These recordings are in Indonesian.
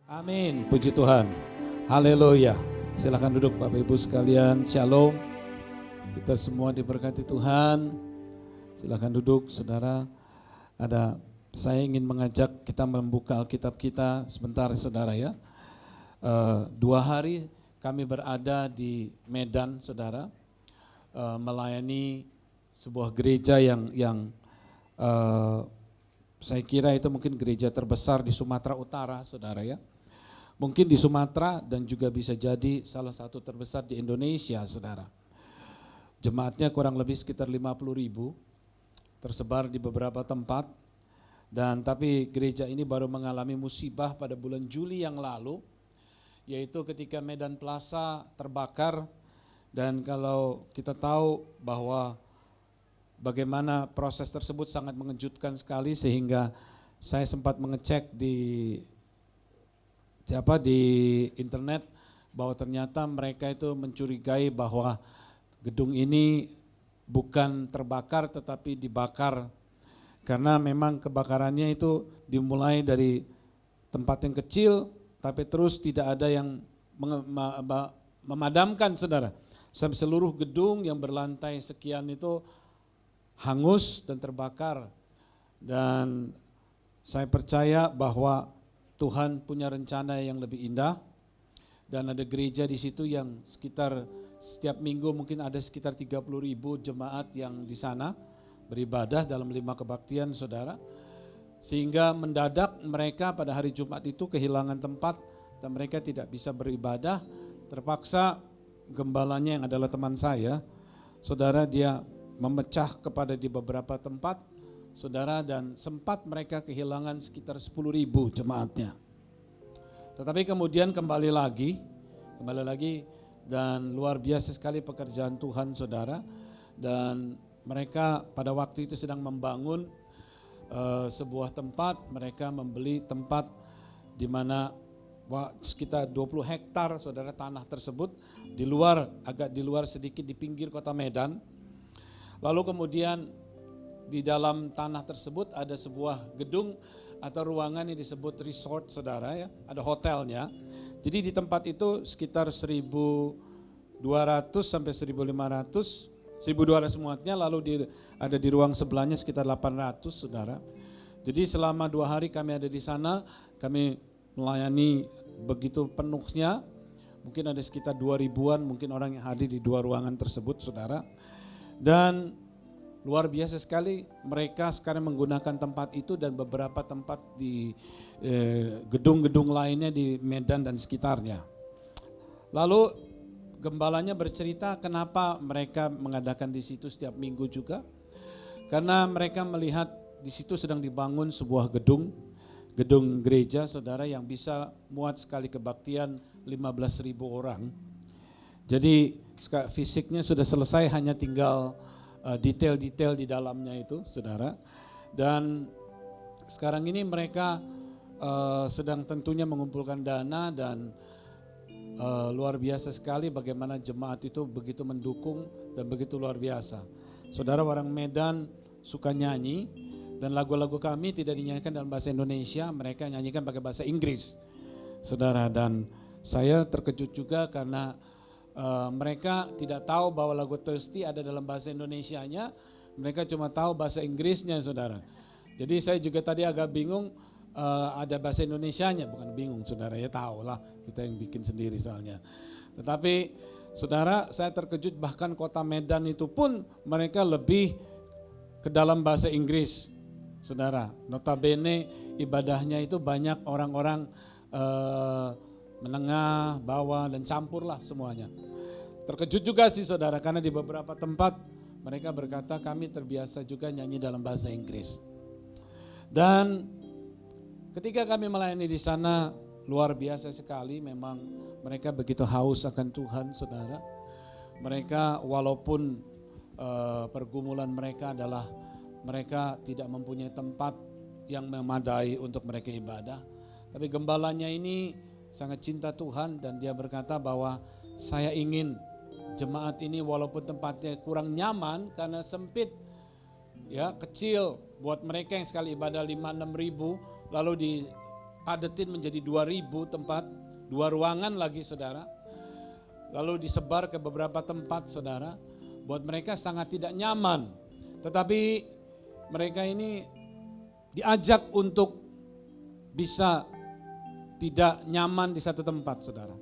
Amin, puji Tuhan. Haleluya. Silakan duduk Bapak Ibu sekalian. Shalom. Kita semua diberkati Tuhan. Silakan duduk Saudara. Saya ingin mengajak kita membuka Alkitab kita sebentar Saudara ya. 2 hari kami berada di Medan Saudara. Melayani sebuah gereja yang saya kira itu mungkin gereja terbesar di Sumatera Utara Saudara ya. Mungkin di Sumatera dan juga bisa jadi salah satu terbesar di Indonesia Saudara. Jemaatnya kurang lebih sekitar 50.000 tersebar di beberapa tempat. Tapi gereja ini baru mengalami musibah pada bulan Juli yang lalu, yaitu ketika Medan Plaza terbakar. Dan kalau kita tahu bahwa bagaimana proses tersebut sangat mengejutkan sekali, sehingga saya sempat mengecek di internet bahwa ternyata mereka itu mencurigai bahwa gedung ini bukan terbakar tetapi dibakar, karena memang kebakarannya itu dimulai dari tempat yang kecil tapi terus tidak ada yang memadamkan Saudara. Sampai seluruh gedung yang berlantai sekian itu hangus dan terbakar. Dan saya percaya bahwa Tuhan punya rencana yang lebih indah, dan ada gereja di situ yang sekitar setiap minggu mungkin ada sekitar 30.000 jemaat yang di sana beribadah dalam 5 kebaktian Saudara. Sehingga mendadak mereka pada hari Jumat itu kehilangan tempat dan mereka tidak bisa beribadah. Terpaksa gembalanya yang adalah teman saya, Saudara, dia memecah kepada di beberapa tempat Saudara, dan sempat mereka kehilangan sekitar 10.000 jemaatnya. Tetapi kemudian kembali lagi dan luar biasa sekali pekerjaan Tuhan Saudara. Dan mereka pada waktu itu sedang membangun sebuah tempat, mereka membeli tempat di mana sekitar 20 hektar Saudara tanah tersebut agak di luar sedikit di pinggir kota Medan. Lalu kemudian di dalam tanah tersebut ada sebuah gedung atau ruangan yang disebut resort Saudara ya, ada hotelnya. Jadi di tempat itu sekitar 1.200 sampai 1.500, 1.200 muatnya, lalu ada di ruang sebelahnya sekitar 800 Saudara. Jadi selama 2 hari kami ada di sana, kami melayani begitu penuhnya, mungkin ada sekitar 2.000-an mungkin orang yang hadir di 2 ruangan tersebut Saudara. Dan luar biasa sekali mereka sekarang menggunakan tempat itu dan beberapa tempat di gedung-gedung lainnya di Medan dan sekitarnya. Lalu gembalanya bercerita kenapa mereka mengadakan di situ setiap minggu juga. Karena mereka melihat di situ sedang dibangun sebuah gedung gereja Saudara yang bisa muat sekali kebaktian 15.000 orang. Jadi fisiknya sudah selesai, hanya tinggal detail-detail di dalamnya itu Saudara. Dan sekarang ini mereka sedang tentunya mengumpulkan dana, dan luar biasa sekali bagaimana jemaat itu begitu mendukung dan begitu luar biasa. Saudara, orang Medan suka nyanyi, dan lagu-lagu kami tidak dinyanyikan dalam bahasa Indonesia, mereka nyanyikan pakai bahasa Inggris Saudara. Dan saya terkejut juga karena mereka tidak tahu bahwa lagu Thirsty ada dalam bahasa Indonesianya, mereka cuma tahu bahasa Inggrisnya Saudara. Jadi saya juga tadi agak bingung, ada bahasa Indonesianya, bukan bingung Saudara ya, tahu lah kita yang bikin sendiri soalnya. Tetapi Saudara, saya terkejut bahkan kota Medan itu pun mereka lebih ke dalam bahasa Inggris Saudara. Notabene ibadahnya itu banyak orang-orang menengah, bawah, dan campur lah semuanya. Terkejut juga sih Saudara, karena di beberapa tempat mereka berkata kami terbiasa juga nyanyi dalam bahasa Inggris. Dan ketika kami melayani di sana luar biasa sekali, memang mereka begitu haus akan Tuhan Saudara. Mereka walaupun pergumulan mereka adalah mereka tidak mempunyai tempat yang memadai untuk mereka ibadah, tapi gembalanya ini sangat cinta Tuhan dan dia berkata bahwa saya ingin jemaat ini walaupun tempatnya kurang nyaman karena sempit ya, kecil buat mereka yang sekali ibadah 5-6 ribu, lalu padetin menjadi 2.000 tempat, 2 ruangan lagi saudara. Lalu disebar ke beberapa tempat saudara. Buat mereka sangat tidak nyaman. Tetapi mereka ini diajak untuk bisa tidak nyaman di satu tempat saudara.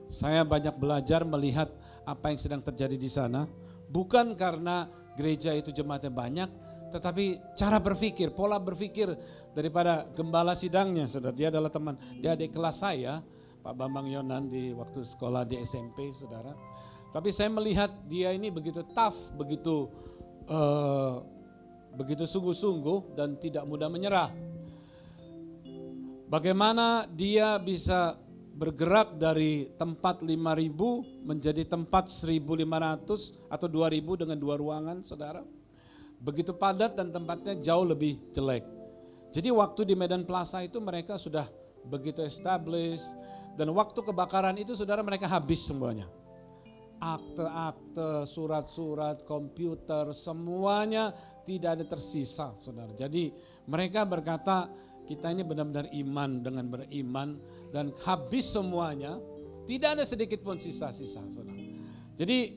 Saya banyak belajar melihat apa yang sedang terjadi di sana. Bukan karena gereja itu jemaatnya banyak, tetapi cara berpikir, pola berpikir daripada gembala sidangnya saudara. Dia adalah teman, dia adik kelas saya, Pak Bambang Yonan di waktu sekolah di SMP saudara. Tapi saya melihat dia ini begitu tough, begitu sungguh-sungguh dan tidak mudah menyerah. Bagaimana dia bisa bergerak dari tempat 5.000 menjadi tempat 1.500 atau 2.000 dengan 2 ruangan saudara. Begitu padat dan tempatnya jauh lebih jelek. Jadi waktu di Medan Plaza itu mereka sudah begitu established. Dan waktu kebakaran itu saudara mereka habis semuanya. Akte-akte, surat-surat, komputer, semuanya tidak ada tersisa saudara. Jadi mereka berkata kita ini benar-benar iman dengan beriman dan habis semuanya. Tidak ada sedikit pun sisa-sisa saudara. Jadi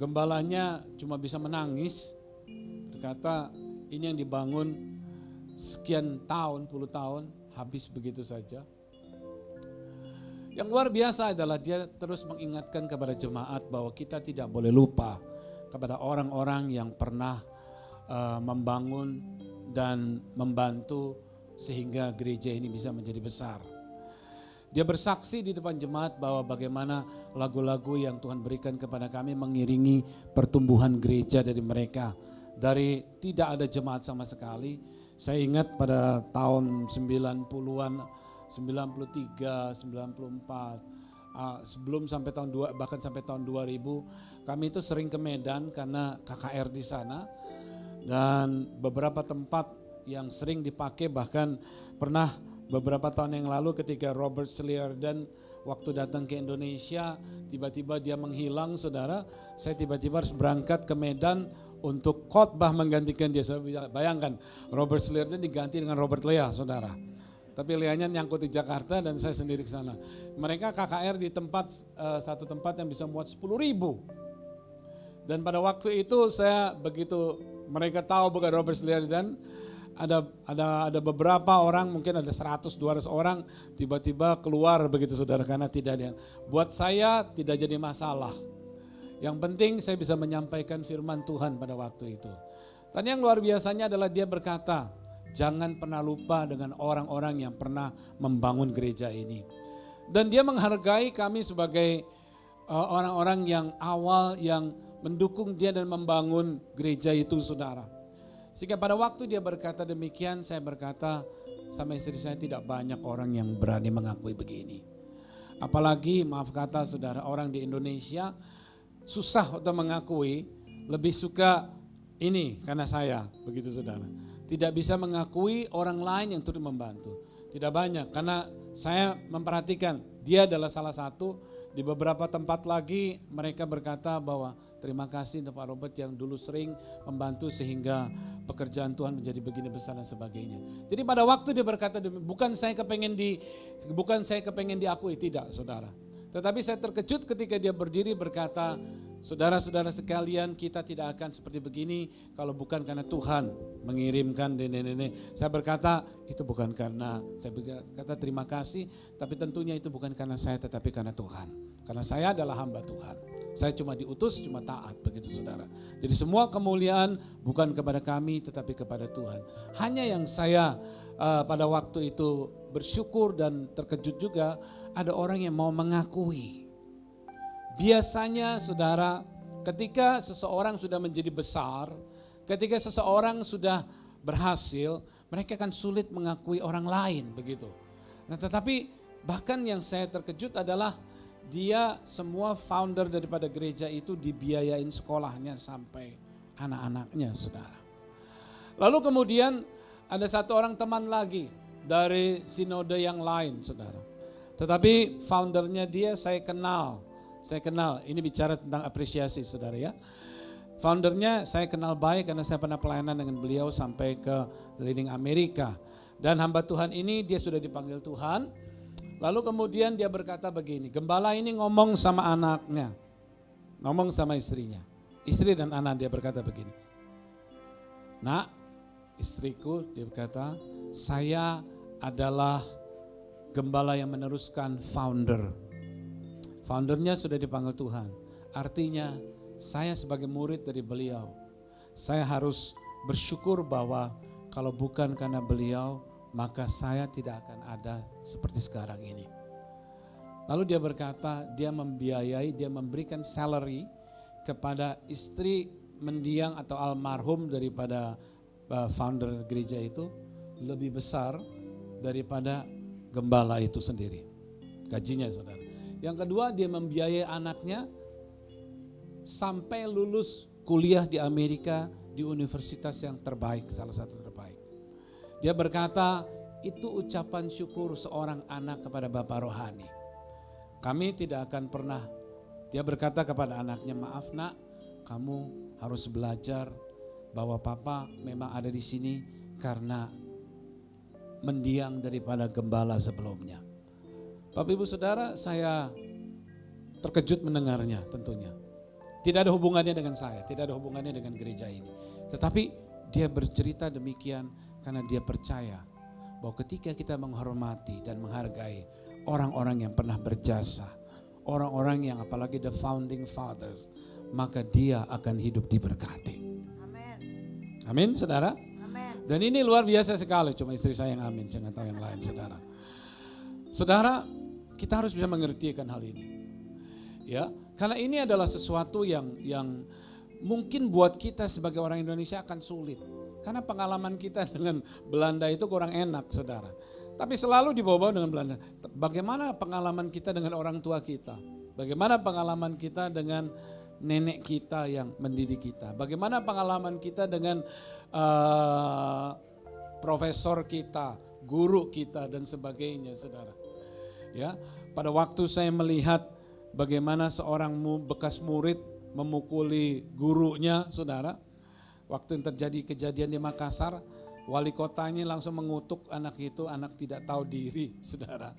gembalanya cuma bisa menangis. Berkata ini yang dibangun sekian tahun, puluh tahun habis begitu saja. Yang luar biasa adalah dia terus mengingatkan kepada jemaat bahwa kita tidak boleh lupa kepada orang-orang yang pernah membangun dan membantu sehingga gereja ini bisa menjadi besar. Dia bersaksi di depan jemaat bahwa bagaimana lagu-lagu yang Tuhan berikan kepada kami mengiringi pertumbuhan gereja dari mereka. Dari tidak ada jemaat sama sekali. Saya ingat pada tahun 90-an 93, 94, sebelum sampai bahkan sampai tahun 2000, kami itu sering ke Medan karena KKR di sana. Dan beberapa tempat yang sering dipakai, bahkan pernah beberapa tahun yang lalu ketika Robert Slierdon waktu datang ke Indonesia, tiba-tiba dia menghilang saudara. Saya tiba-tiba harus berangkat ke Medan untuk khotbah menggantikan dia. Saya bayangkan Robert Slierdon diganti dengan Robert Lea saudara. Tapi Leanya nyangkut di Jakarta dan saya sendiri ke sana. Mereka KKR di satu tempat yang bisa muat 10.000. Dan pada waktu itu saya begitu mereka tahu bukan Robert Slierdon, ada beberapa orang, mungkin ada 100-200 orang tiba-tiba keluar begitu saudara, karena tidak ada. Buat saya tidak jadi masalah. Yang penting saya bisa menyampaikan firman Tuhan pada waktu itu. Dan yang luar biasanya adalah dia berkata, jangan pernah lupa dengan orang-orang yang pernah membangun gereja ini. Dan dia menghargai kami sebagai orang-orang yang awal yang mendukung dia dan membangun gereja itu saudara. Sehingga pada waktu dia berkata demikian, saya berkata sama istri saya, tidak banyak orang yang berani mengakui begini. Apalagi maaf kata saudara, orang di Indonesia susah untuk mengakui, lebih suka ini karena saya begitu saudara. Tidak bisa mengakui orang lain yang turut membantu. Tidak banyak, karena saya memperhatikan dia adalah salah satu. Di beberapa tempat lagi mereka berkata bahwa terima kasih untuk Pak Robert yang dulu sering membantu sehingga pekerjaan Tuhan menjadi begini besar dan sebagainya. Jadi pada waktu dia berkata bukan saya kepengen diakui, tidak saudara. Tetapi saya terkejut ketika dia berdiri berkata, saudara-saudara sekalian, kita tidak akan seperti begini kalau bukan karena Tuhan mengirimkan nenek-nenek. Saya berkata itu bukan karena, saya berkata terima kasih, tapi tentunya itu bukan karena saya tetapi karena Tuhan. Karena saya adalah hamba Tuhan. Saya cuma diutus, cuma taat begitu saudara. Jadi semua kemuliaan bukan kepada kami tetapi kepada Tuhan. Hanya yang saya pada waktu itu bersyukur dan terkejut juga, ada orang yang mau mengakui. Biasanya saudara, ketika seseorang sudah menjadi besar, ketika seseorang sudah berhasil, mereka akan sulit mengakui orang lain begitu. Nah, tetapi bahkan yang saya terkejut adalah dia semua founder daripada gereja itu dibiayain sekolahnya sampai anak-anaknya saudara. Lalu kemudian ada satu orang teman lagi dari sinode yang lain saudara. Tetapi foundernya dia saya kenal, ini bicara tentang apresiasi saudara ya. Foundernya saya kenal baik karena saya pernah pelayanan dengan beliau sampai ke keliling Amerika. Dan hamba Tuhan ini dia sudah dipanggil Tuhan. Lalu kemudian dia berkata begini, gembala ini ngomong sama anaknya, ngomong sama istrinya. Istri dan anak dia berkata begini, nak, istriku, dia berkata, saya adalah gembala yang meneruskan founder. Foundernya sudah dipanggil Tuhan. Artinya saya sebagai murid dari beliau, saya harus bersyukur bahwa kalau bukan karena beliau, maka saya tidak akan ada seperti sekarang ini. Lalu dia berkata, dia membiayai, dia memberikan salary kepada istri mendiang atau almarhum daripada founder gereja itu lebih besar daripada gembala itu sendiri. Gajinya, saudara. Yang kedua, dia membiayai anaknya sampai lulus kuliah di Amerika di universitas yang terbaik, salah satu terbaik. Dia berkata, itu ucapan syukur seorang anak kepada Bapak rohani. Kami tidak akan pernah, dia berkata kepada anaknya, maaf nak, kamu harus belajar bahwa Papa memang ada di sini karena mendiang daripada gembala sebelumnya. Bapak Ibu Saudara, saya terkejut mendengarnya tentunya. Tidak ada hubungannya dengan saya, tidak ada hubungannya dengan gereja ini. Tetapi dia bercerita demikian karena dia percaya bahwa ketika kita menghormati dan menghargai orang-orang yang pernah berjasa, orang-orang yang apalagi the founding fathers, maka dia akan hidup diberkati. Amin. Amin, saudara. Amin. Dan ini luar biasa sekali, cuma istri saya yang amin, jangan tahu yang lain, saudara. Saudara, kita harus bisa mengerti akan hal ini. Ya, karena ini adalah sesuatu yang mungkin buat kita sebagai orang Indonesia akan sulit. Karena pengalaman kita dengan Belanda itu kurang enak, saudara. Tapi selalu dibawa-bawa dengan Belanda. Bagaimana pengalaman kita dengan orang tua kita? Bagaimana pengalaman kita dengan nenek kita yang mendidik kita? Bagaimana pengalaman kita dengan profesor kita, guru kita dan sebagainya, saudara. Ya, pada waktu saya melihat bagaimana seorang bekas murid memukuli gurunya, saudara. Waktu yang terjadi kejadian di Makassar, wali kotanya langsung mengutuk anak itu, anak tidak tahu diri, saudara.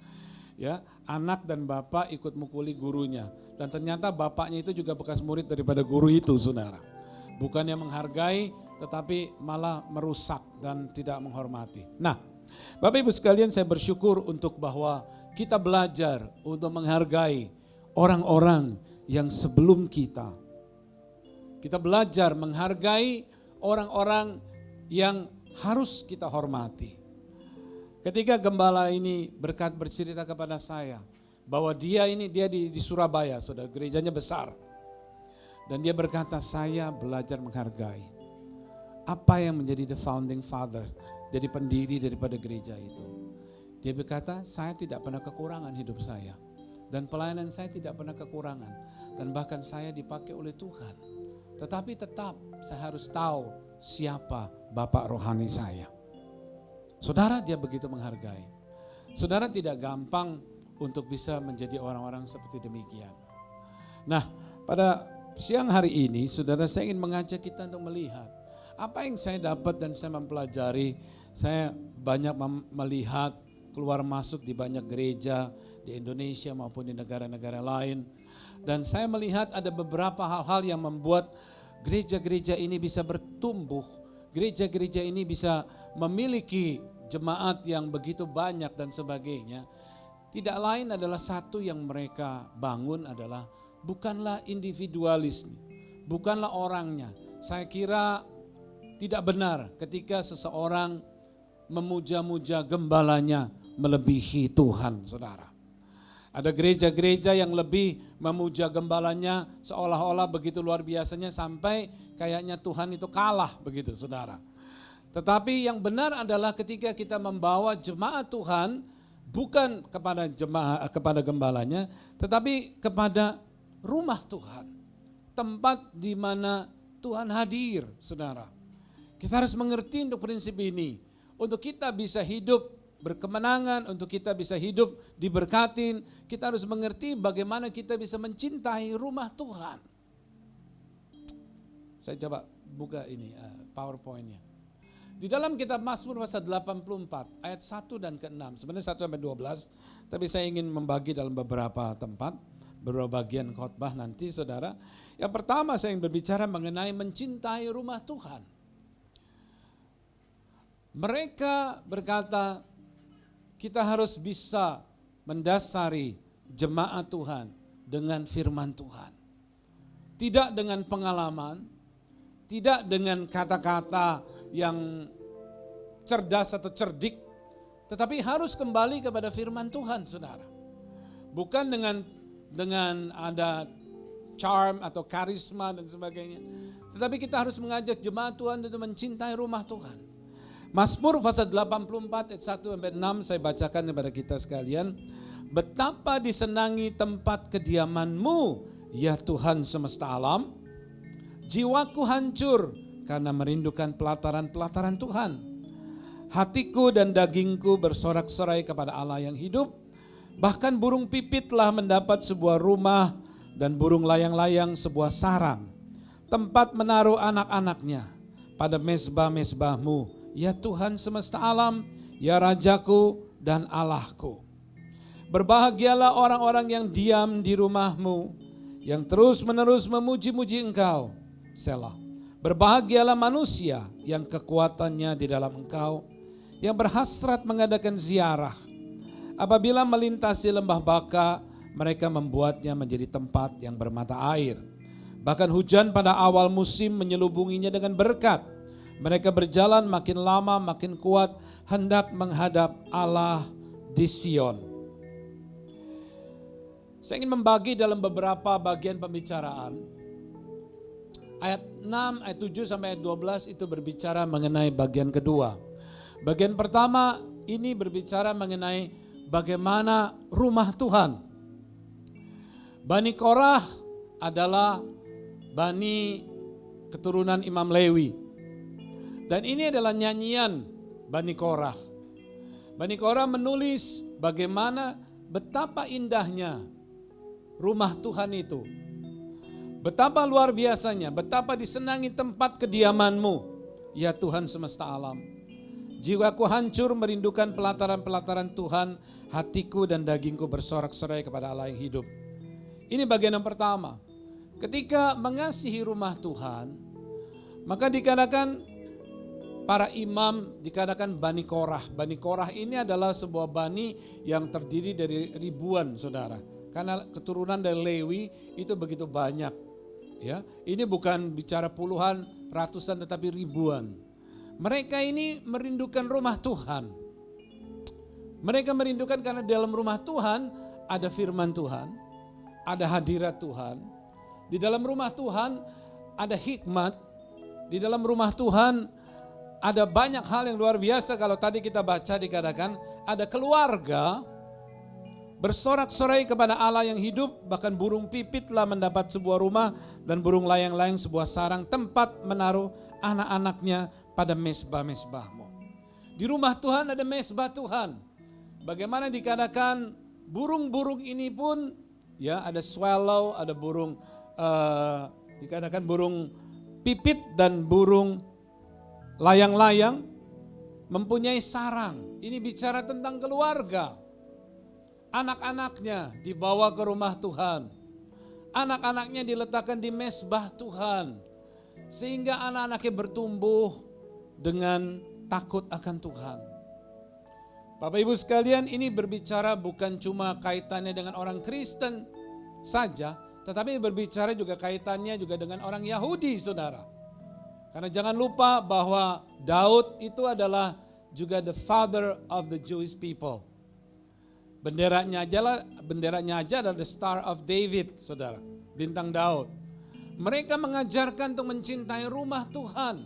Ya, anak dan bapak ikut mukuli gurunya, dan ternyata bapaknya itu juga bekas murid daripada guru itu, saudara. Bukannya menghargai, tetapi malah merusak dan tidak menghormati. Nah, Bapak Ibu sekalian, saya bersyukur untuk bahwa kita belajar untuk menghargai orang-orang yang sebelum kita. Kita belajar menghargai orang-orang yang harus kita hormati. Ketika gembala ini bercerita kepada saya bahwa dia di Surabaya, saudara, gerejanya besar. Dan dia berkata, saya belajar menghargai apa yang menjadi the founding father, jadi pendiri daripada gereja itu. Dia berkata, saya tidak pernah kekurangan hidup saya. Dan pelayanan saya tidak pernah kekurangan. Dan bahkan saya dipakai oleh Tuhan. Tetapi tetap saya harus tahu siapa Bapak rohani saya. Saudara, dia begitu menghargai. Saudara, tidak gampang untuk bisa menjadi orang-orang seperti demikian. Nah, pada siang hari ini, saudara, saya ingin mengajak kita untuk melihat apa yang saya dapat dan saya mempelajari. Saya banyak melihat keluar masuk di banyak gereja di Indonesia maupun di negara-negara lain. Dan saya melihat ada beberapa hal-hal yang membuat gereja-gereja ini bisa bertumbuh. Gereja-gereja ini bisa memiliki jemaat yang begitu banyak dan sebagainya. Tidak lain adalah satu yang mereka bangun adalah bukanlah individualis, bukanlah orangnya. Saya kira tidak benar ketika seseorang memuja-muja gembalanya melebihi Tuhan, saudara. Ada gereja-gereja yang lebih memuja gembalanya seolah-olah begitu luar biasanya sampai kayaknya Tuhan itu kalah begitu, saudara. Tetapi yang benar adalah ketika kita membawa jemaat Tuhan bukan kepada gembalanya, tetapi kepada rumah Tuhan, tempat di mana Tuhan hadir, saudara. Kita harus mengerti untuk prinsip ini, untuk kita bisa hidup berkemenangan, untuk kita bisa hidup diberkatin, kita harus mengerti bagaimana kita bisa mencintai rumah Tuhan. Saya coba buka ini PowerPoint-nya. Di dalam kitab Mazmur pasal 84 ayat 1 dan ke-6, sebenarnya 1 sampai 12, tapi saya ingin membagi dalam beberapa tempat, beberapa bagian khotbah nanti saudara. Yang pertama saya ingin berbicara mengenai mencintai rumah Tuhan. Mereka berkata kita harus bisa mendasari jemaat Tuhan dengan firman Tuhan. Tidak dengan pengalaman, tidak dengan kata-kata yang cerdas atau cerdik, tetapi harus kembali kepada firman Tuhan, saudara. Bukan dengan ada charm atau karisma dan sebagainya, tetapi kita harus mengajak jemaat Tuhan untuk mencintai rumah Tuhan. Mazmur pasal 84 ayat 1 sampai 6 saya bacakan kepada kita sekalian. Betapa disenangi tempat kediaman-Mu, ya Tuhan semesta alam. Jiwaku hancur karena merindukan pelataran-pelataran Tuhan. Hatiku dan dagingku bersorak-sorai kepada Allah yang hidup. Bahkan burung pipit telah mendapat sebuah rumah dan burung layang-layang sebuah sarang. Tempat menaruh anak-anaknya pada mezbah-mezbah-Mu, ya Tuhan semesta alam, ya Rajaku dan Allahku. Berbahagialah orang-orang yang diam di rumah-Mu, yang terus-menerus memuji-muji Engkau. Selah. Berbahagialah manusia yang kekuatannya di dalam Engkau, yang berhasrat mengadakan ziarah. Apabila melintasi lembah Baka, mereka membuatnya menjadi tempat yang bermata air. Bahkan hujan pada awal musim menyelubunginya dengan berkat. Mereka berjalan makin lama makin kuat, hendak menghadap Allah di Sion. Saya ingin membagi dalam beberapa bagian pembicaraan. Ayat 6, ayat 7 sampai ayat 12 itu berbicara mengenai bagian kedua. Bagian pertama ini berbicara mengenai bagaimana rumah Tuhan. Bani Korah adalah bani keturunan Imam Lewi. Dan ini adalah nyanyian Bani Korah. Bani Korah menulis bagaimana betapa indahnya rumah Tuhan itu. Betapa luar biasanya, betapa disenangi tempat kediaman-Mu, ya Tuhan semesta alam. Jiwaku hancur merindukan pelataran-pelataran Tuhan, hatiku dan dagingku bersorak-sorai kepada Allah yang hidup. Ini bagian yang pertama. Ketika mengasihi rumah Tuhan, maka dikatakan para imam, dikatakan Bani Korah. Bani Korah ini adalah sebuah bani yang terdiri dari ribuan, saudara. Karena keturunan dari Lewi itu begitu banyak. Ya, ini bukan bicara puluhan, ratusan, tetapi ribuan. Mereka ini merindukan rumah Tuhan. Mereka merindukan karena dalam rumah Tuhan ada firman Tuhan, ada hadirat Tuhan. Di dalam rumah Tuhan ada hikmat. Di dalam rumah Tuhan ada banyak hal yang luar biasa. Kalau tadi kita baca dikatakan ada keluarga bersorak-sorai kepada Allah yang hidup, bahkan burung pipit telah mendapat sebuah rumah dan burung layang-layang sebuah sarang, tempat menaruh anak-anaknya pada mezbah-mezbah-Mu. Di rumah Tuhan ada mezbah Tuhan. Bagaimana dikatakan burung-burung ini pun, ya ada swallow, ada burung, dikatakan burung pipit dan burung layang-layang mempunyai sarang. Ini bicara tentang keluarga. Anak-anaknya dibawa ke rumah Tuhan. Anak-anaknya diletakkan di mezbah Tuhan. Sehingga anak-anaknya bertumbuh dengan takut akan Tuhan. Bapak Ibu sekalian, ini berbicara bukan cuma kaitannya dengan orang Kristen saja, tetapi berbicara juga kaitannya juga dengan orang Yahudi, saudara. Karena jangan lupa bahwa Daud itu adalah juga the father of the Jewish people. Benderanya aja adalah the Star of David, saudara, bintang Daud. Mereka mengajarkan untuk mencintai rumah Tuhan.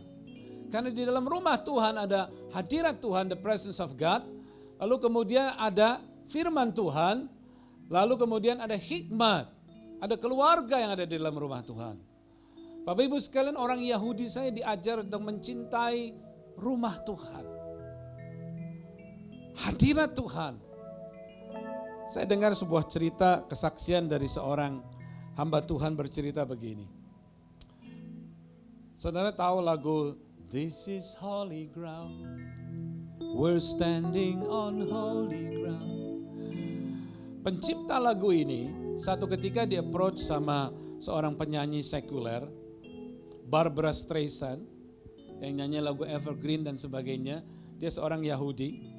Karena di dalam rumah Tuhan ada hadirat Tuhan, the presence of God. Lalu kemudian ada firman Tuhan. Lalu kemudian ada hikmat. Ada keluarga yang ada di dalam rumah Tuhan. Bapak Ibu sekalian, orang Yahudi saya diajar untuk mencintai rumah Tuhan. Hadirat Tuhan. Saya dengar sebuah cerita kesaksian dari seorang hamba Tuhan bercerita begini. Saudara tahu lagu This is holy ground. We're standing on holy ground. Pencipta lagu ini satu ketika di approach sama seorang penyanyi sekuler, Barbara Streisand, yang nyanyi lagu Evergreen dan sebagainya. Dia seorang Yahudi.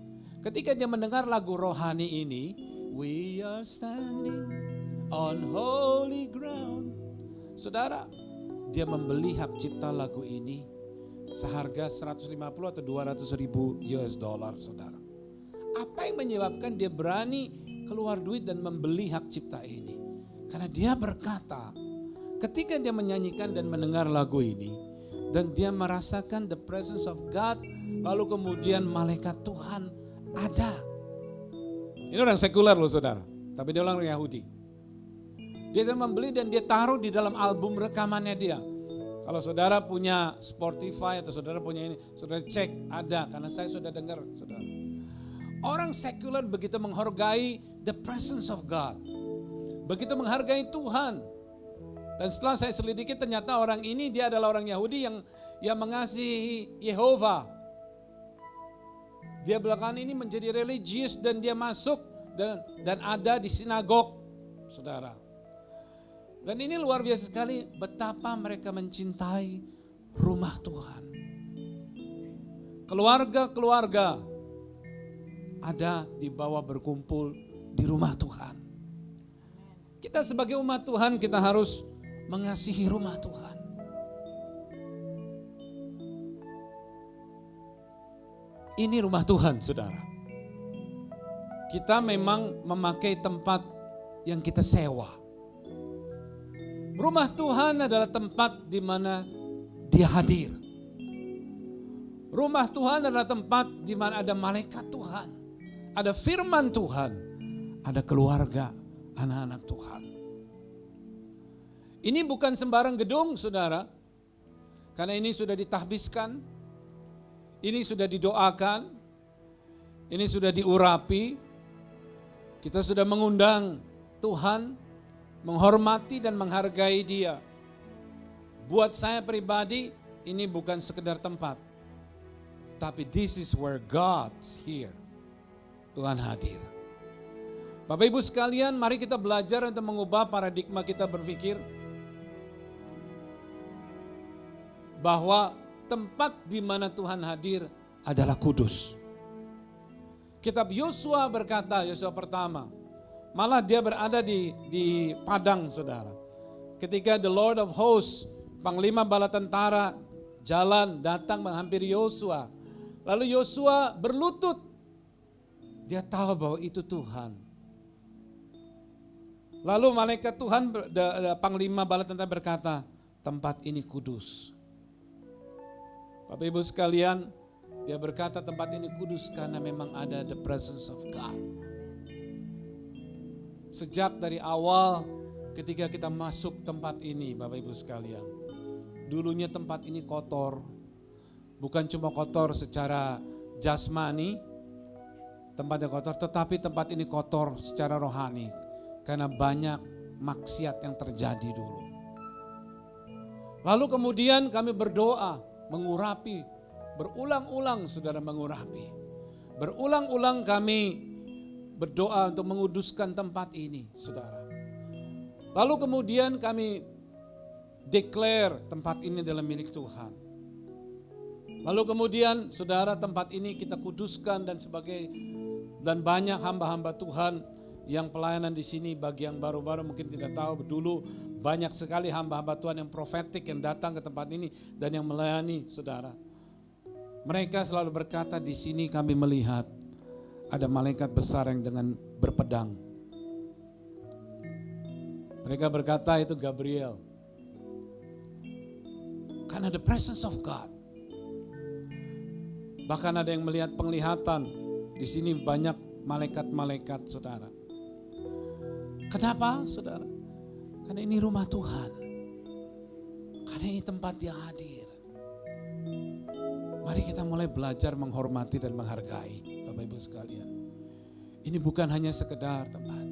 Ketika dia mendengar lagu rohani ini, we are standing on holy ground. Saudara, dia membeli hak cipta lagu ini seharga 150 atau 200 ribu US dollar, saudara. Apa yang menyebabkan dia berani keluar duit dan membeli hak cipta ini? Karena dia berkata, ketika dia menyanyikan dan mendengar lagu ini, dan dia merasakan the presence of God, lalu kemudian malaikat Tuhan ada. Ini orang sekuler loh saudara, tapi dia orang Yahudi. Dia membeli dan dia taruh di dalam album rekamannya dia. Kalau saudara punya Spotify atau saudara punya ini, saudara cek ada, karena saya sudah dengar saudara. Orang sekuler begitu menghargai the presence of God, begitu menghargai Tuhan. Dan setelah saya selidiki ternyata orang ini dia adalah orang Yahudi yang mengasihi Yehova. Dia belakangan ini menjadi religius dan dia masuk dan ada di sinagog, saudara. Dan ini luar biasa sekali betapa mereka mencintai rumah Tuhan. Keluarga-keluarga ada di bawah berkumpul di rumah Tuhan. Kita sebagai umat Tuhan kita harus mengasihi rumah Tuhan. Ini rumah Tuhan, saudara. Kita memang memakai tempat yang kita sewa. Rumah Tuhan adalah tempat di mana Dia hadir. Rumah Tuhan adalah tempat di mana ada malaikat Tuhan, ada firman Tuhan, ada keluarga, anak-anak Tuhan. Ini bukan sembarang gedung, saudara. Karena ini sudah ditahbiskan, ini sudah didoakan, ini sudah diurapi. Kita sudah mengundang Tuhan, menghormati dan menghargai Dia. Buat saya pribadi, ini bukan sekedar tempat. Tapi this is where God's here. Tuhan hadir. Bapak Ibu sekalian, mari kita belajar untuk mengubah paradigma kita berpikir bahwa tempat di mana Tuhan hadir adalah kudus. Kitab Yosua berkata, Yosua pertama, malah dia berada di padang, saudara. Ketika the Lord of Hosts, Panglima Bala Tentara, jalan datang menghampiri Yosua. Lalu Yosua berlutut. Dia tahu bahwa itu Tuhan. Lalu malaikat Tuhan, Panglima Bala Tentara berkata, tempat ini kudus. Bapak Ibu sekalian, dia berkata tempat ini kudus karena memang ada the presence of God. Sejak dari awal ketika kita masuk tempat ini, Bapak Ibu sekalian, dulunya tempat ini kotor. Bukan cuma kotor secara jasmani, tempatnya kotor, tetapi tempat ini kotor secara rohani. Karena banyak maksiat yang terjadi dulu. Lalu kemudian kami berdoa, mengurapi, berulang-ulang saudara mengurapi. Berulang-ulang kami berdoa untuk menguduskan tempat ini, saudara. Lalu kemudian kami declare tempat ini adalah milik Tuhan. Lalu kemudian saudara tempat ini kita kuduskan dan banyak hamba-hamba Tuhan yang pelayanan di sini. Bagi yang baru-baru mungkin tidak tahu, dulu banyak sekali hamba-hamba Tuhan yang profetik yang datang ke tempat ini dan yang melayani, saudara. Mereka selalu berkata, di sini kami melihat ada malaikat besar yang dengan berpedang. Mereka berkata itu Gabriel. Karena the presence of God. Bahkan ada yang melihat penglihatan. Di sini banyak malaikat-malaikat, saudara. Kenapa, saudara? Karena ini rumah Tuhan. Karena ini tempat Dia hadir. Mari kita mulai belajar menghormati dan menghargai, Bapak Ibu sekalian. Ini bukan hanya sekedar tempat.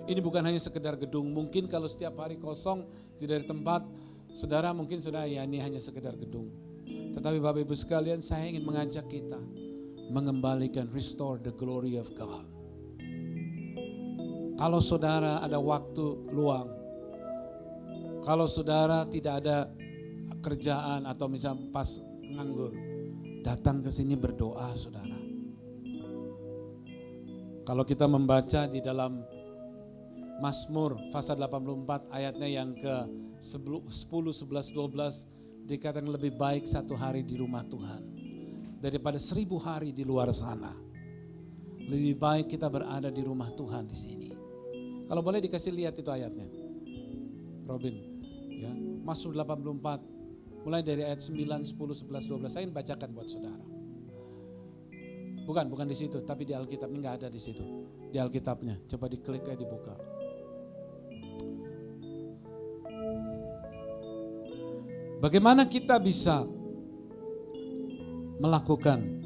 Ini bukan hanya sekedar gedung. Mungkin kalau setiap hari kosong tidak ada tempat, saudara mungkin sudah ya ini hanya sekedar gedung. Tetapi Bapak Ibu sekalian, saya ingin mengajak kita mengembalikan, restore the glory of God. Kalau saudara ada waktu luang, kalau saudara tidak ada kerjaan atau misal pas nganggur, datang ke sini berdoa saudara. Kalau kita membaca di dalam Mazmur pasal 84 ayatnya yang ke 10, 11, 12 dikatakan lebih baik satu hari di rumah Tuhan daripada 1000 hari di luar sana. Lebih baik kita berada di rumah Tuhan di sini. Kalau boleh dikasih lihat itu ayatnya, Robin. Ya, Mazmur 84 mulai dari ayat 9, 10, 11, 12. Saya ingin bacakan buat saudara. Bukan di situ, tapi di Alkitab ini nggak ada di situ. Di Alkitabnya, coba diklik aja dibuka. Bagaimana kita bisa melakukan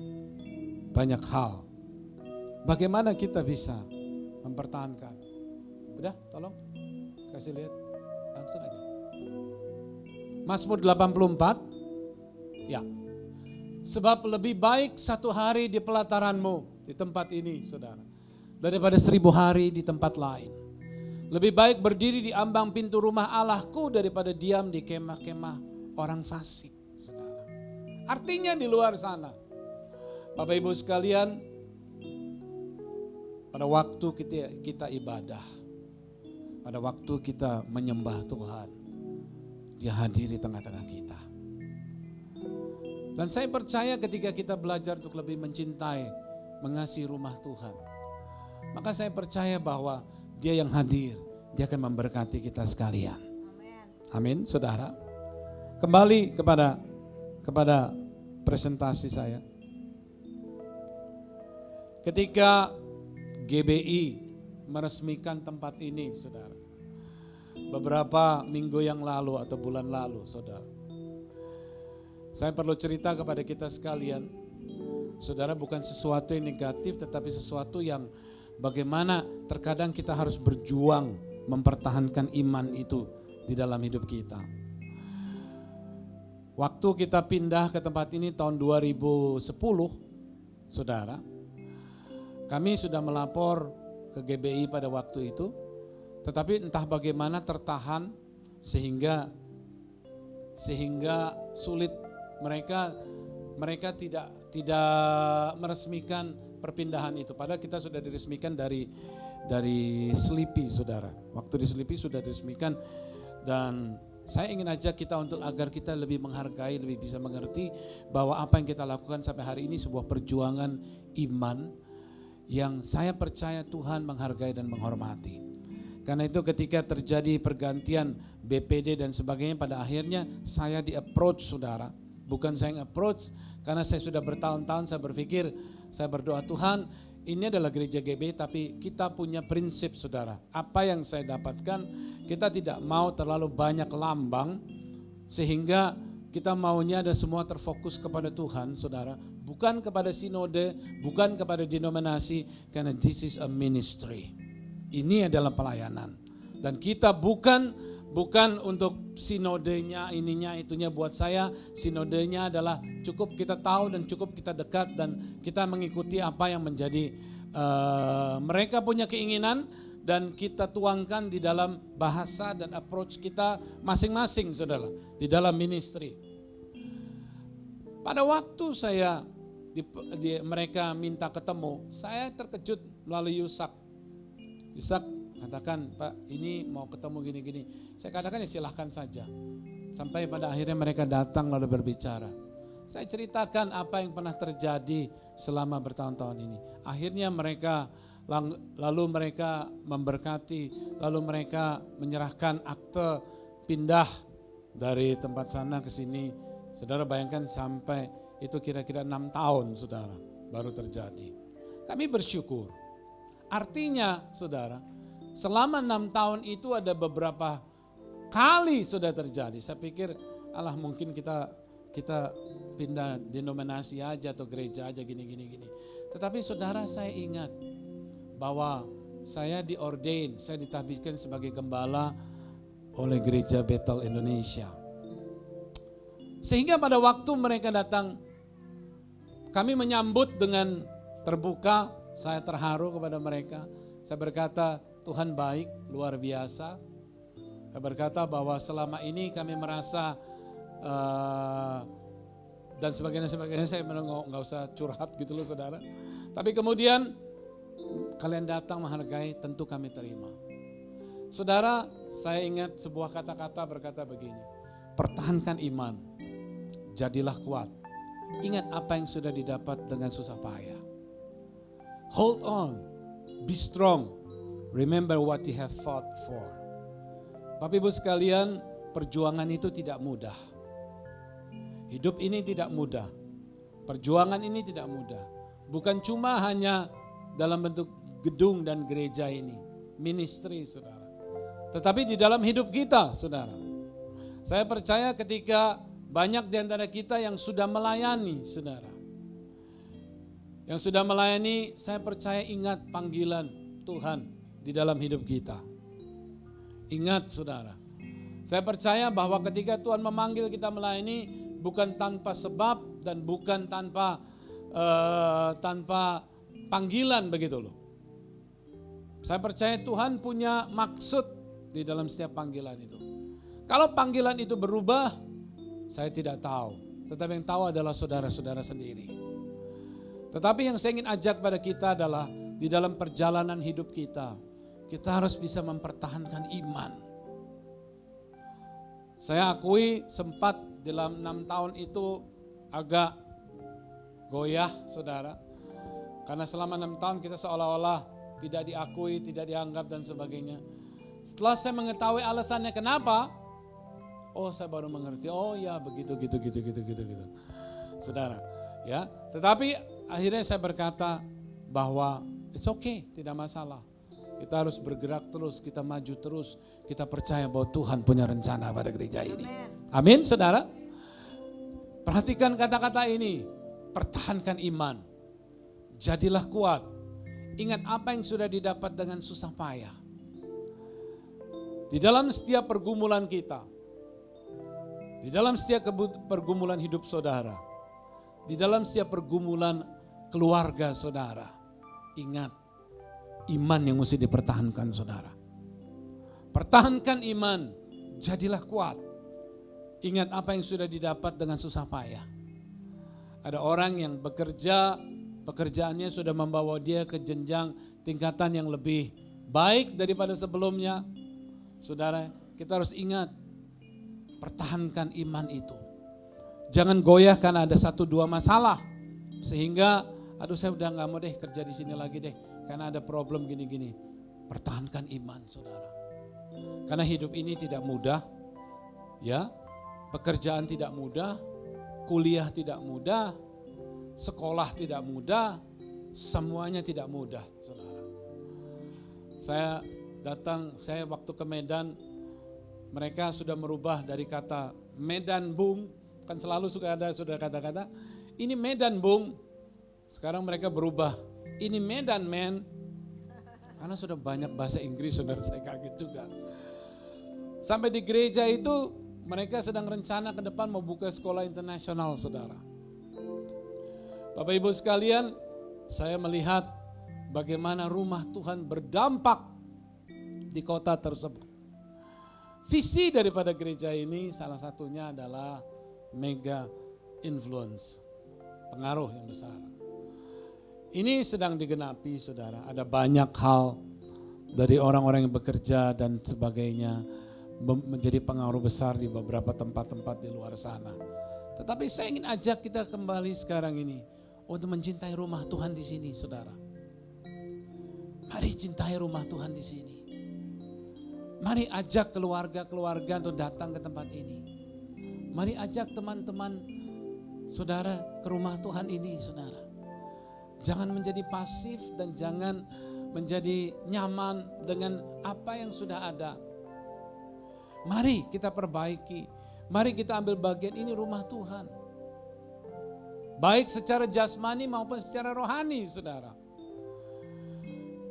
banyak hal? Bagaimana kita bisa mempertahankan? Udah, tolong kasih lihat langsung aja. Mazmur 84. Ya. Sebab lebih baik satu hari di pelataranmu, di tempat ini saudara, daripada 1000 hari di tempat lain. Lebih baik berdiri di ambang pintu rumah Allahku daripada diam di kemah-kemah orang fasik, saudara. Artinya di luar sana, Bapak Ibu sekalian, pada waktu kita ibadah, pada waktu kita menyembah Tuhan, Dia hadir di tengah-tengah kita. Dan saya percaya ketika kita belajar untuk lebih mencintai, mengasihi rumah Tuhan, maka saya percaya bahwa Dia yang hadir, Dia akan memberkati kita sekalian. Amin, saudara. Kembali kepada presentasi saya. Ketika GBI meresmikan tempat ini, saudara, beberapa minggu yang lalu atau bulan lalu, saudara, saya perlu cerita kepada kita sekalian, saudara, bukan sesuatu yang negatif, tetapi sesuatu yang bagaimana terkadang kita harus berjuang mempertahankan iman itu di dalam hidup kita. Waktu kita pindah ke tempat ini tahun 2010, saudara, kami sudah melapor ke GBI pada waktu itu, tetapi entah bagaimana tertahan sehingga sulit, mereka tidak meresmikan perpindahan itu. Padahal kita sudah diresmikan dari Selipi, saudara. Waktu di Selipi sudah diresmikan, dan saya ingin ajak kita untuk agar kita lebih menghargai, lebih bisa mengerti bahwa apa yang kita lakukan sampai hari ini sebuah perjuangan iman yang saya percaya Tuhan menghargai dan menghormati. Karena itu ketika terjadi pergantian BPD dan sebagainya, pada akhirnya saya di-approach, saudara. Bukan saya approach, karena saya sudah bertahun-tahun saya berpikir, saya berdoa, Tuhan, ini adalah gereja GB, tapi kita punya prinsip, saudara. Apa yang saya dapatkan, kita tidak mau terlalu banyak lambang, sehingga kita maunya ada semua terfokus kepada Tuhan, saudara. Bukan kepada sinode, bukan kepada denominasi, karena this is a ministry. Ini adalah pelayanan. Dan kita bukan untuk sinodenya, ininya, itunya. Buat saya sinodenya adalah cukup kita tahu dan cukup kita dekat dan kita mengikuti apa yang menjadi mereka punya keinginan dan kita tuangkan di dalam bahasa dan approach kita masing-masing, saudara, di dalam ministry. Pada waktu mereka minta ketemu, saya terkejut melalui Yusak. Yusak katakan, Pak, ini mau ketemu gini-gini. Saya katakan ya silahkan saja. Sampai pada akhirnya mereka datang lalu berbicara. Saya ceritakan apa yang pernah terjadi selama bertahun-tahun ini. Akhirnya mereka memberkati, lalu mereka menyerahkan akte pindah dari tempat sana ke sini. Saudara bayangkan sampai itu kira-kira 6 tahun, saudara, baru terjadi. Kami bersyukur. Artinya, saudara, selama 6 tahun itu ada beberapa kali sudah terjadi. Saya pikir, alah mungkin kita pindah denominasi aja atau gereja aja gini. Tetapi saudara, saya ingat bahwa saya diordain, saya ditahbiskan sebagai gembala oleh Gereja Bethel Indonesia. Sehingga pada waktu mereka datang, kami menyambut dengan terbuka. Saya terharu kepada mereka. Saya berkata, Tuhan baik, luar biasa. Saya berkata bahwa selama ini kami merasa dan sebagainya saya nggak usah curhat gitu loh saudara. Tapi kemudian kalian datang menghargai, tentu kami terima. Saudara, saya ingat sebuah kata-kata berkata begini, pertahankan iman, jadilah kuat. Ingat apa yang sudah didapat dengan susah payah. Hold on, be strong, remember what you have fought for. Bapak Ibu sekalian, perjuangan itu tidak mudah. Hidup ini tidak mudah. Perjuangan ini tidak mudah. Bukan cuma hanya dalam bentuk gedung dan gereja ini, ministry saudara. Tetapi di dalam hidup kita saudara. Saya percaya ketika banyak di antara kita yang sudah melayani saudara. Yang sudah melayani, saya percaya ingat panggilan Tuhan di dalam hidup kita. Ingat saudara. Saya percaya bahwa ketika Tuhan memanggil kita melayani, bukan tanpa sebab dan bukan tanpa panggilan begitu loh. Saya percaya Tuhan punya maksud di dalam setiap panggilan itu. Kalau panggilan itu berubah, saya tidak tahu. Tetapi yang tahu adalah saudara-saudara sendiri. Tetapi yang saya ingin ajak pada kita adalah di dalam perjalanan hidup kita, kita harus bisa mempertahankan iman. Saya akui sempat dalam 6 tahun itu agak goyah saudara. Karena selama 6 tahun kita seolah-olah tidak diakui, tidak dianggap dan sebagainya. Setelah saya mengetahui alasannya kenapa, saya baru mengerti, ya begitu gitu. Saudara, ya. Tetapi akhirnya saya berkata bahwa it's okay, tidak masalah. Kita harus bergerak terus, kita maju terus, kita percaya bahwa Tuhan punya rencana pada gereja ini. Amin, saudara. Perhatikan kata-kata ini, pertahankan iman, jadilah kuat. Ingat apa yang sudah didapat dengan susah payah. Di dalam setiap pergumulan kita, di dalam setiap pergumulan hidup saudara, di dalam setiap pergumulan keluarga saudara, ingat iman yang mesti dipertahankan saudara. Pertahankan iman, jadilah kuat. Ingat apa yang sudah didapat dengan susah payah. Ada orang yang bekerja, pekerjaannya sudah membawa dia ke jenjang tingkatan yang lebih baik daripada sebelumnya. Saudara, kita harus ingat, pertahankan iman itu. Jangan goyah karena ada 1-2 masalah. Sehingga, saya udah gak mau deh kerja di sini lagi deh. Karena ada problem gini-gini. Pertahankan iman saudara. Karena hidup ini tidak mudah. Ya, pekerjaan tidak mudah. Kuliah tidak mudah. Sekolah tidak mudah. Semuanya tidak mudah saudara. Saya waktu ke Medan, mereka sudah merubah dari kata Medan Bung, kan selalu suka ada sudah kata-kata, ini Medan Bung. Sekarang mereka berubah, ini Medan Man. Karena sudah banyak bahasa Inggris, saudara, saya kaget juga. Sampai di gereja itu mereka sedang rencana ke depan mau buka sekolah internasional, saudara. Bapak Ibu sekalian, saya melihat bagaimana rumah Tuhan berdampak di kota tersebut. Visi daripada gereja ini salah satunya adalah mega influence, pengaruh yang besar. Ini sedang digenapi saudara, ada banyak hal dari orang-orang yang bekerja dan sebagainya menjadi pengaruh besar di beberapa tempat-tempat di luar sana. Tetapi saya ingin ajak kita kembali sekarang ini untuk mencintai rumah Tuhan di sini saudara. Mari cintai rumah Tuhan di sini. Mari ajak keluarga-keluarga untuk datang ke tempat ini. Mari ajak teman-teman saudara ke rumah Tuhan ini saudara. Jangan menjadi pasif dan jangan menjadi nyaman dengan apa yang sudah ada. Mari kita perbaiki. Mari kita ambil bagian, ini rumah Tuhan. Baik secara jasmani maupun secara rohani saudara.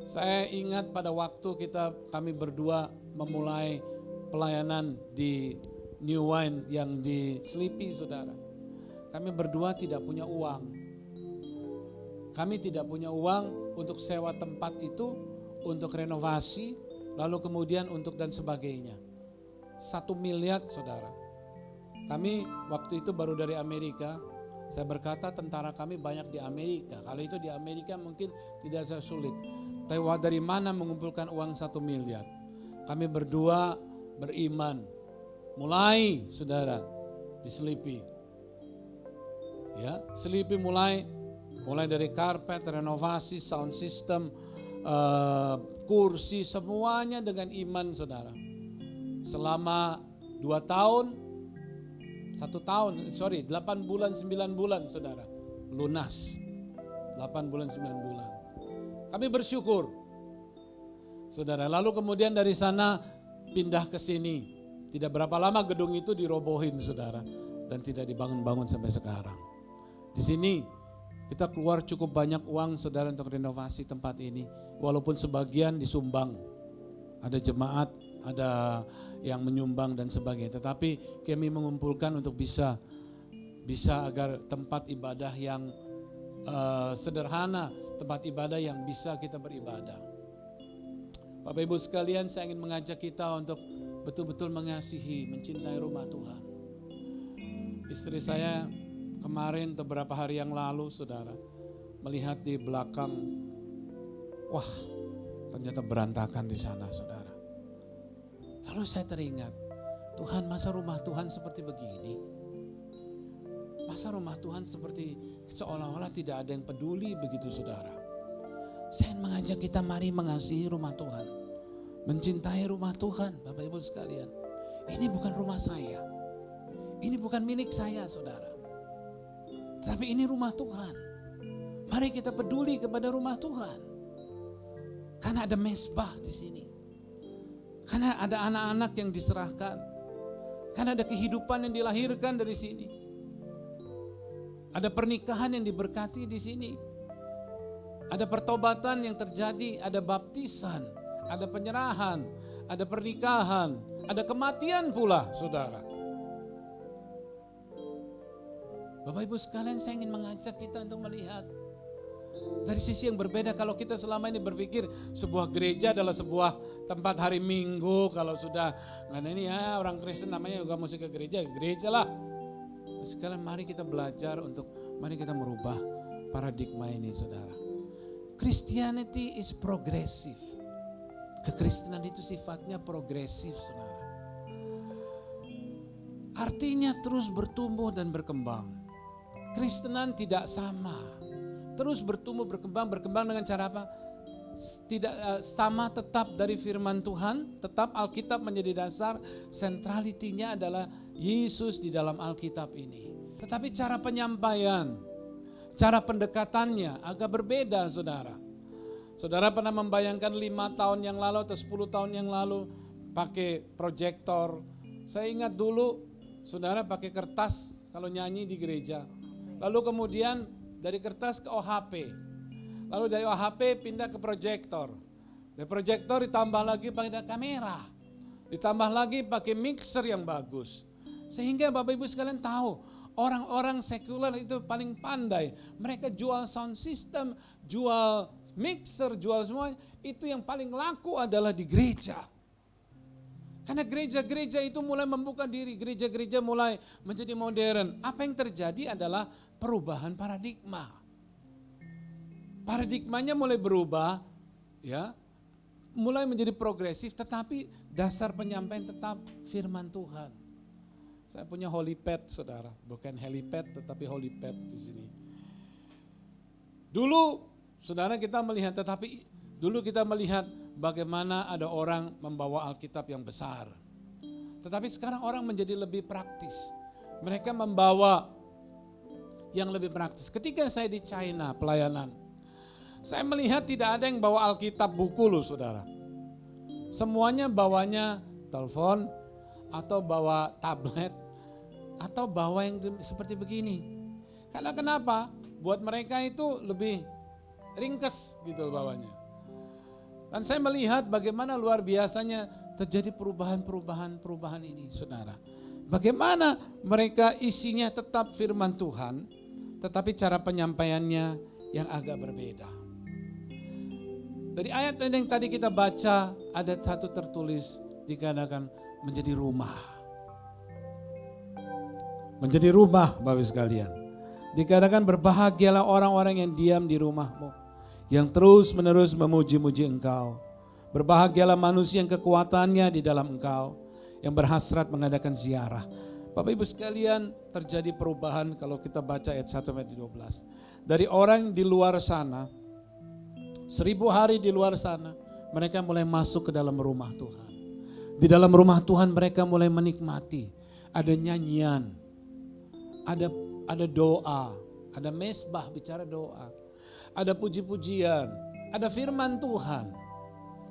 Saya ingat pada waktu kami berdua memulai pelayanan di New Wine yang di Sleepy, saudara. Kami berdua tidak punya uang. Kami tidak punya uang untuk sewa tempat itu, untuk renovasi, lalu kemudian untuk dan sebagainya. 1 miliar, saudara. Kami waktu itu baru dari Amerika. Saya berkata tentara kami banyak di Amerika. Kalau itu di Amerika mungkin tidak sulit. Tapi dari mana mengumpulkan uang 1 miliar? Kami berdua beriman. Mulai, saudara, di Sleepy. Ya, Sleepy mulai dari karpet, renovasi, sound system, kursi, semuanya dengan iman, saudara. Selama 2 tahun, 8 bulan, 9 bulan, saudara, lunas. 8 bulan, 9 bulan. Kami bersyukur, saudara. Lalu kemudian dari sana pindah ke sini. Tidak berapa lama gedung itu dirobohin, saudara, dan tidak dibangun-bangun sampai sekarang. Di sini kita keluar cukup banyak uang, saudara, untuk renovasi tempat ini. Walaupun sebagian disumbang, ada jemaat, ada yang menyumbang dan sebagainya. Tetapi kami mengumpulkan untuk bisa agar tempat ibadah yang sederhana, tempat ibadah yang bisa kita beribadah. Bapak Ibu sekalian, saya ingin mengajak kita untuk betul-betul mengasihi, mencintai rumah Tuhan. Istri saya kemarin beberapa hari yang lalu, saudara, melihat di belakang, wah, ternyata berantakan di sana, saudara. Lalu saya teringat, Tuhan, masa rumah Tuhan seperti begini? Masa rumah Tuhan seperti seolah-olah tidak ada yang peduli begitu, saudara. Saya ingin mengajak kita, mari mengasihi rumah Tuhan. Mencintai rumah Tuhan, Bapak Ibu sekalian. Ini bukan rumah saya. Ini bukan milik saya, saudara. Tapi ini rumah Tuhan. Mari kita peduli kepada rumah Tuhan. Karena ada mezbah di sini. Karena ada anak-anak yang diserahkan. Karena ada kehidupan yang dilahirkan dari sini. Ada pernikahan yang diberkati di sini. Ada pertobatan yang terjadi, ada baptisan, ada penyerahan, ada pernikahan, ada kematian pula, saudara. Bapak Ibu sekalian, saya ingin mengajak kita untuk melihat dari sisi yang berbeda. Kalau kita selama ini berpikir sebuah gereja adalah sebuah tempat hari Minggu, kalau sudah nggak ini ya orang Kristen namanya juga mesti ke gereja, gereja lah. Sekalian mari kita belajar mari kita merubah paradigma ini, saudara. Christianity is progressive. Kekristenan itu sifatnya progresif, saudara. Artinya terus bertumbuh dan berkembang. Kristenan tidak sama. Terus bertumbuh, berkembang dengan cara apa? Tidak sama, tetap dari firman Tuhan, tetap Alkitab menjadi dasar, sentralitinya adalah Yesus di dalam Alkitab ini. Tetapi cara penyampaian, cara pendekatannya agak berbeda, saudara. Saudara pernah membayangkan 5 tahun yang lalu atau 10 tahun yang lalu pakai proyektor. Saya ingat dulu saudara pakai kertas kalau nyanyi di gereja. Lalu kemudian dari kertas ke OHP. Lalu dari OHP pindah ke proyektor. Dari proyektor ditambah lagi pakai kamera. Ditambah lagi pakai mixer yang bagus. Sehingga Bapak Ibu sekalian tahu, orang-orang sekuler itu paling pandai. Mereka jual sound system, jual mixer, jual semua. Itu yang paling laku adalah di gereja. Karena gereja-gereja itu mulai membuka diri, gereja-gereja mulai menjadi modern. Apa yang terjadi adalah perubahan paradigma. Paradigmanya mulai berubah, ya, mulai menjadi progresif, tetapi dasar penyampaian tetap firman Tuhan. Saya punya holy pad, saudara, bukan helipad, tetapi holy pad di sini. Dulu, saudara, kita melihat bagaimana ada orang membawa Alkitab yang besar. Tetapi sekarang orang menjadi lebih praktis. Mereka membawa yang lebih praktis. Ketika saya di China pelayanan, saya melihat tidak ada yang bawa Alkitab buku loh, saudara. Semuanya bawanya telepon atau bawa tablet atau bawa yang seperti begini. Karena kenapa? Buat mereka itu lebih ringkes gitu bawanya. Dan saya melihat bagaimana luar biasanya terjadi perubahan ini, saudara. Bagaimana mereka isinya tetap firman Tuhan, tetapi cara penyampaiannya yang agak berbeda. Dari ayat yang tadi kita baca, ada satu tertulis dikatakan menjadi rumah. Menjadi rumah, Bapak Ibu sekalian. Dikatakan berbahagialah orang-orang yang diam di rumahmu, yang terus menerus memuji-muji engkau. Berbahagialah manusia yang kekuatannya di dalam engkau, yang berhasrat mengadakan ziarah. Bapak Ibu sekalian, terjadi perubahan kalau kita baca ayat 1 sampai 12. Dari orang di luar sana, 1000 hari di luar sana, mereka mulai masuk ke dalam rumah Tuhan. Di dalam rumah Tuhan mereka mulai menikmati. Ada nyanyian, ada doa, ada mesbah bicara doa, ada puji-pujian, ada firman Tuhan.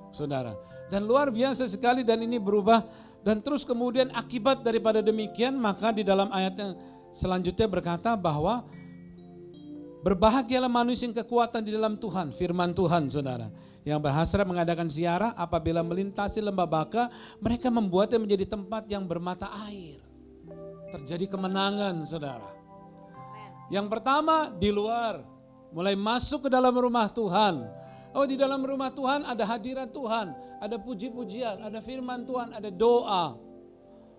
Saudara, dan luar biasa sekali, dan ini berubah. Dan terus kemudian akibat daripada demikian, maka di dalam ayat yang selanjutnya berkata bahwa berbahagialah manusia yang kekuatan di dalam Tuhan, firman Tuhan, saudara, yang berhasrat mengadakan ziarah. Apabila melintasi lembah Baka, mereka membuatnya menjadi tempat yang bermata air. Terjadi kemenangan, saudara. Yang pertama di luar, mulai masuk ke dalam rumah Tuhan. Oh, di dalam rumah Tuhan ada hadirat Tuhan, ada puji-pujian, ada firman Tuhan, ada doa.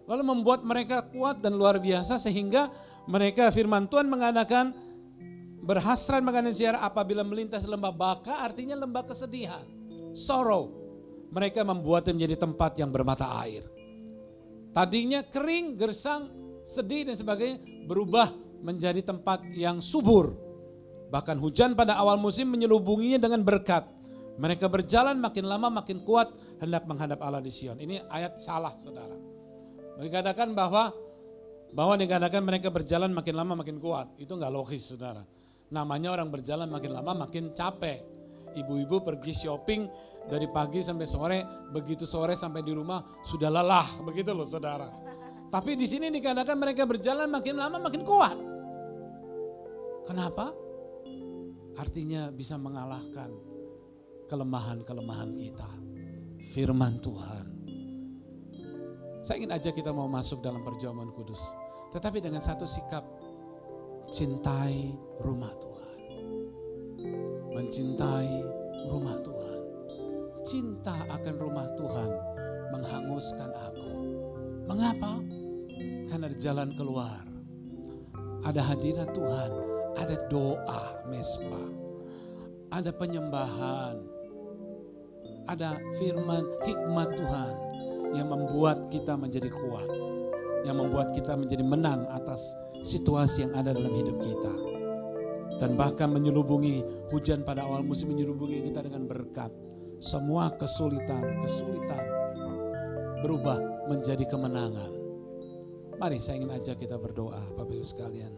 Lalu membuat mereka kuat dan luar biasa, sehingga mereka, firman Tuhan mengatakan berhasrat mengadakan ziarah apabila melintas lembah Baka, artinya lembah kesedihan, sorrow. Mereka membuatnya menjadi tempat yang bermata air. Tadinya kering, gersang, sedih dan sebagainya, berubah menjadi tempat yang subur. Bahkan hujan pada awal musim menyelubunginya dengan berkat. Mereka berjalan makin lama makin kuat hendak menghadap Allah di Sion. Ini ayat salah, saudara. Dikatakan bahwa dikatakan mereka berjalan makin lama makin kuat. Itu enggak logis, saudara. Namanya orang berjalan makin lama makin capek. Ibu-ibu pergi shopping dari pagi sampai sore, begitu sore sampai di rumah sudah lelah, begitu loh, saudara. Tapi di sini dikatakan mereka berjalan makin lama makin kuat. Kenapa? Artinya bisa mengalahkan kelemahan-kelemahan kita. Firman Tuhan. Saya ingin ajak kita mau masuk dalam perjamuan kudus. Tetapi dengan satu sikap, cintai rumah Tuhan. Mencintai rumah Tuhan. Cinta akan rumah Tuhan menghanguskan aku. Mengapa? Karena ada jalan keluar. Ada hadirat Tuhan. Ada doa mesbah, ada penyembahan, ada firman hikmat Tuhan yang membuat kita menjadi kuat, yang membuat kita menjadi menang atas situasi yang ada dalam hidup kita. Dan bahkan menyelubungi hujan pada awal musim, menyelubungi kita dengan berkat. Semua kesulitan berubah menjadi kemenangan. Mari saya ingin ajak kita berdoa, Bapak Ibu sekalian.